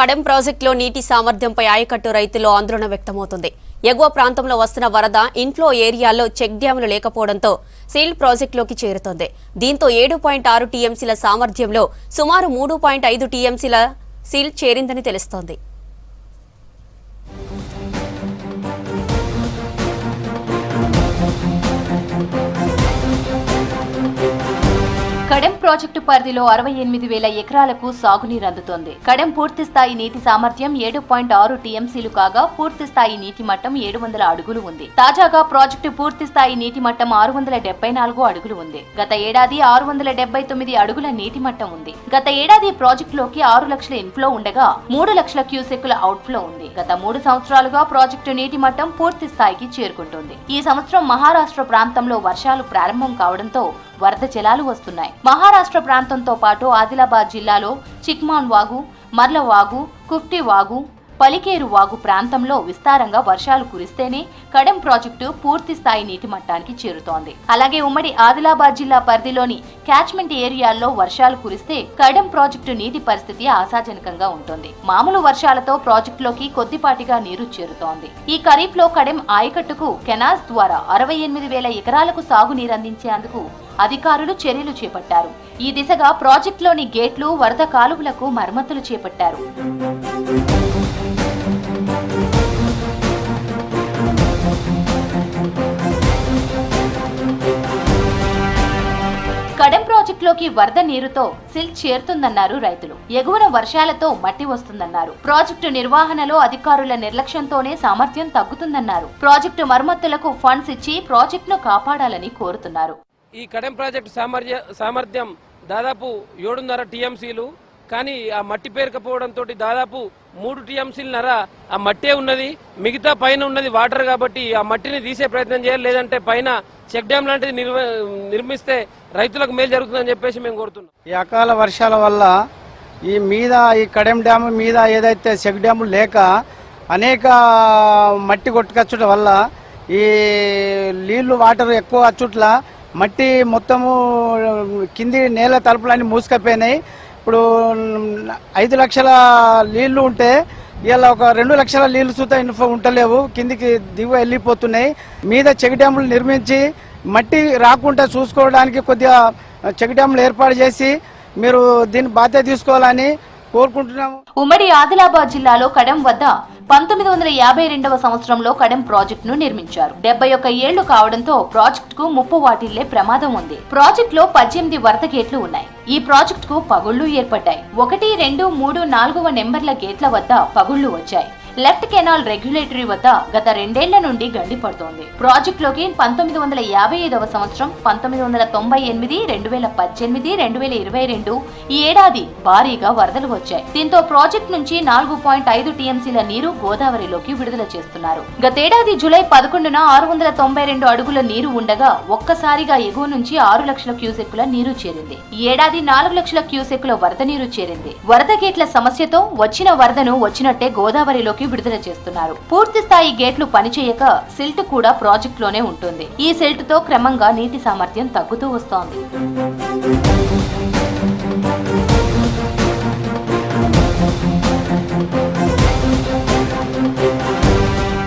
కడెం ప్రాజెక్టులో నీటి సామర్థ్యంపై ఆయకట్టు రైతుల్లో ఆందోళన వ్యక్తమవుతుంది. ఎగువ ప్రాంతంలో వస్తున్న వరద ఇన్ఫ్లో ఏరియాల్లో చెక్ డ్యాంలు లేకపోవడంతో సీల్ ప్రాజెక్టులోకి చేరుతోంది. దీంతో 7.6 టీఎంసీల సామర్థ్యంలో సుమారు 3.5 టీఎంసీల సీల్ చేరిందని తెలుస్తోంది. కడెం ప్రాజెక్టు పరిధిలో 68,000 ఎకరాలకు సాగునీరు అందుతోంది. కడెం పూర్తి స్థాయి నీటి సామర్థ్యం 7.6 టీఎంసీలు కాగా పూర్తి స్థాయి నీటి మట్టం 700 అడుగులు ఉంది. తాజాగా ప్రాజెక్టు పూర్తి స్థాయి నీటి మట్టం 674 అడుగులు ఉంది. గత ఏడాది 679 అడుగుల నీటి మట్టం ఉంది. గత ఏడాది ప్రాజెక్టులోకి 6 లక్షల ఇన్ఫ్లో ఉండగా 3 లక్షల క్యూసెక్కుల అవుట్ఫ్లో ఉంది. గత 3 సంవత్సరాలుగా ప్రాజెక్టు నీటి మట్టం పూర్తి స్థాయికి చేరుకుంటుంది. ఈ సంవత్సరం మహారాష్ట్ర ప్రాంతంలో వర్షాలు ప్రారంభం కావడంతో వరద జలాలు వస్తున్నాయి. మహారాష్ట్ర ప్రాంతంతో పాటు ఆదిలాబాద్ జిల్లాలో చిక్మాన్ వాగు, మర్ల వాగు, కుఫ్టీ వాగు, పలికేరు వాగు ప్రాంతంలో విస్తారంగా వర్షాలు కురిస్తేనే కడెం ప్రాజెక్టు పూర్తి స్థాయి నీటి మట్టానికి చేరుతోంది. అలాగే ఉమ్మడి ఆదిలాబాద్ జిల్లా పరిధిలోని క్యాచ్మెంట్ ఏరియాల్లో వర్షాలు కురిస్తే కడెం ప్రాజెక్టు నీటి పరిస్థితి ఆశాజనకంగా ఉంటుంది. మామూలు వర్షాలతో ప్రాజెక్టులోకి కొద్దిపాటిగా నీరు చేరుతోంది. ఈ ఖరీఫ్ లో కడెం ఆయకట్టుకు కెనాల్స్ ద్వారా 68,000 ఎకరాలకు సాగునీరందించేందుకు అధికారులు చర్యలు చేపట్టారు. ఈ దిశగా ప్రాజెక్టులోని గేట్లు, వరద కాలువలకు మరమ్మతులు చేపట్టారు. కడెం ప్రాజెక్టులోకి వరద నీరుతో సిల్ చేరుతుందన్నారు రైతులు. ఎగువన వర్షాలతో మట్టి వస్తుందన్నారు. ప్రాజెక్టు నిర్వహణలో అధికారుల నిర్లక్ష్యంతోనే సామర్థ్యం తగ్గుతుందన్నారు. ప్రాజెక్టు మరమ్మతులకు ఫండ్స్ ఇచ్చి ప్రాజెక్టును కాపాడాలని కోరుతున్నారు. ఈ కడెం ప్రాజెక్టు సామర్థ్యం దాదాపు 7.5 టీఎంసీలు, కానీ ఆ మట్టి పేరుకపోవడంతో దాదాపు 3 టీఎంసీలన్నర ఆ మట్టే ఉన్నది. మిగతా పైన ఉన్నది వాటర్ కాబట్టి ఆ మట్టిని తీసే ప్రయత్నం చేయాలి. లేదంటే పైన చెక్ డ్యామ్ లాంటిది నిర్మిస్తే రైతులకు మేలు జరుగుతుందని చెప్పేసి మేము కోరుతున్నాం. ఈ అకాల వర్షాల వల్ల ఈ కడెం డ్యామ్ మీద ఏదైతే చెక్ డ్యాము లేక అనేక మట్టి కొట్టుకొచ్చడం వల్ల ఈ నీళ్లు వాటర్ ఎక్కువ వచ్చుట్ల మట్టి మొత్తము కింది నేల తలుపులన్నీ మూసుకపోయినాయి. ఇప్పుడు 5 లక్షల నీళ్లు ఉంటే ఇలా ఒక 2 లక్షల నీళ్లు సుతా ఉంటలేవు, కిందికి దిగు వెళ్ళిపోతున్నాయి. మీద చెక్ డ్యాములు నిర్మించి మట్టి రాకుండా చూసుకోవడానికి కొద్దిగా చెక్ డ్యాములు ఏర్పాటు చేసి మీరు దీన్ని బాధ్యత తీసుకోవాలని కోరుకుంటున్నాము. ఉమ్మడి ఆదిలాబాద్ జిల్లాలో కడెం వద్ద 1952వ సంవత్సరంలో కడెం ప్రాజెక్టును నిర్మించారు. 71 ఏళ్లు కావడంతో ప్రాజెక్టుకు ముప్పు వాటిల్లే ప్రమాదం ఉంది. ప్రాజెక్టులో 18 వరద గేట్లు ఉన్నాయి. ఈ ప్రాజెక్టుకు పగుళ్లు ఏర్పడ్డాయి. 1, 2, 3, 4వ నెంబర్ల గేట్ల వద్ద పగుళ్లు వచ్చాయి. లెఫ్ట్ కెనాల్ రెగ్యులేటరీ వద్ద గత 2 ఏళ్ల నుండి గండి పడుతోంది. ప్రాజెక్టులోకి 1955వ సంవత్సరం, 1998, 2018, 2022 ఈ ఏడాది భారీగా వరదలు వచ్చాయి. దీంతో ప్రాజెక్టు నుంచి 4.5 టీఎంసీల నీరు గోదావరిలోకి విడుదల చేస్తున్నారు. గతేడాది జూలై 11న 692 అడుగుల నీరు ఉండగా ఒక్కసారిగా ఎగువ నుంచి 6 లక్షల క్యూసెక్కుల నీరు చేరింది. ఈ ఏడాది 4 లక్షల క్యూసెక్కుల వరద నీరు చేరింది. వరద గేట్ల సమస్యతో వచ్చిన వరదను వచ్చినట్టే గోదావరిలోకి విడుదల చేస్తున్నారు. పూర్తి స్థాయి గేట్లు పనిచేయక సిల్ట్ కూడా ప్రాజెక్టులోనే ఉంటుంది. ఈ సిల్ట్ తో క్రమంగా నీటి సామర్థ్యం తగ్గుతూ వస్తోంది.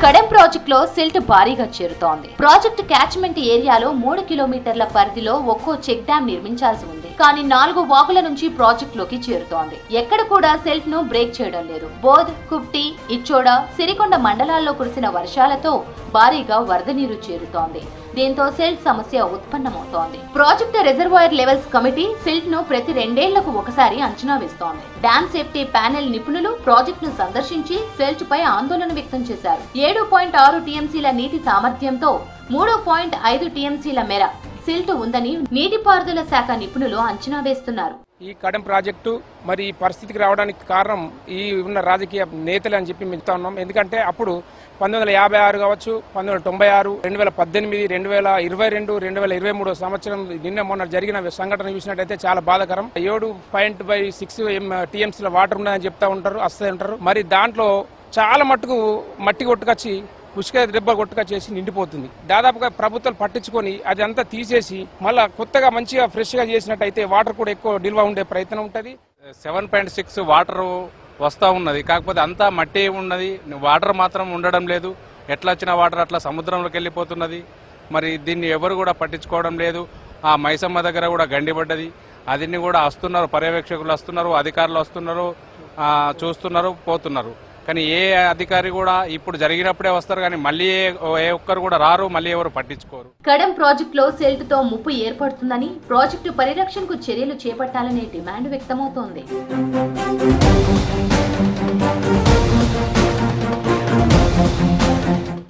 కడెం ప్రాజెక్టులో సిల్ట్ భారీగా చేరుతోంది. ప్రాజెక్టు క్యాచ్మెంట్ ఏరియాలో 3 కిలోమీటర్ల పరిధిలో ఒక్కో చెక్ డ్యాం నిర్మించాల్సి ఉంది. కానీ 4 వాగుల నుంచి ప్రాజెక్టులోకి చేరుతోంది. ఎక్కడ కూడా సిల్ట్ ను బ్రేక్ చేయడం లేదు. బోధ్, కుప్టీ, ఇచ్చోడ, సిరికొండ మండలాల్లో కురిసిన వర్షాలతో భారీగా వరద నీరు చేరుతోంది. దీంతో సిల్ట్ సమస్య ఉత్పన్నమవుతోంది. Project reservoir levels committee silt ను ప్రతి 2 ఏళ్లకు ఒకసారి అంచనా వేస్తోంది. డ్యామ్ సేఫ్టీ ప్యానెల్ నిపుణులు ప్రాజెక్టును సందర్శించి సిల్ట్ పై ఆందోళన వ్యక్తం చేశారు. 7.6 టీఎంసీల నీటి సామర్థ్యంతో 3.5 టీఎంసీల మేర సిల్ట్ ఉందని నీటిపారుదల శాఖ నిపుణులు అంచనా వేస్తున్నారు. ఈ కడెం ప్రాజెక్టు మరి ఈ పరిస్థితికి రావడానికి కారణం ఈ ఉన్న రాజకీయ నేతలు అని చెప్పి చెప్తా ఉన్నాం. ఎందుకంటే అప్పుడు 1956 కావచ్చు, 1996, 2018, 2022, 2023 సంవత్సరం నిన్న మొన్న జరిగిన సంఘటన చూసినట్టయితే చాలా బాధాకరం. 7.6 టీఎంసీల వాటర్ ఉన్నదని చెప్తా ఉంటారు, వస్తూ ఉంటారు. మరి దాంట్లో చాలా మట్టుకు మట్టి కొట్టుకొచ్చి పుష్క దెబ్బ కొట్టుగా చేసి నిండిపోతుంది. దాదాపుగా ప్రభుత్వాలు పట్టించుకొని అది అంతా తీసేసి మళ్ళా కొత్తగా మంచిగా ఫ్రెష్ గా చేసినట్టయితే వాటర్ కూడా ఎక్కువ నిల్వ ఉండే ప్రయత్నం ఉంటుంది. 7.6 వాటర్ వస్తూ ఉన్నది. కాకపోతే అంతా మట్టి ఉన్నది, వాటర్ మాత్రం ఉండడం లేదు. ఎట్లా వచ్చిన వాటర్ అట్లా సముద్రంలోకి వెళ్ళిపోతున్నది. మరి దీన్ని ఎవరు కూడా పట్టించుకోవడం లేదు. ఆ మైసమ్మ దగ్గర కూడా గండిపడ్డది. అదిని కూడా వస్తున్నారు, పర్యవేక్షకులు వస్తున్నారు, అధికారులు వస్తున్నారు, చూస్తున్నారు, పోతున్నారు. కానీ ఏ అధికారి కూడా ఇప్పుడు జరిగినప్పుడే వస్తారు, కానీ మళ్ళీ ఏ ఒక్కరు కూడా రారు, మళ్ళీ ఎవరు పట్టించుకోరు. కడెం ప్రాజెక్టులో సెల్ట్తో ముప్పు ఏర్పడుతుందని, ప్రాజెక్టు పరిరక్షణకు చర్యలు చేపట్టాలనే డిమాండ్ వ్యక్తమవుతోంది.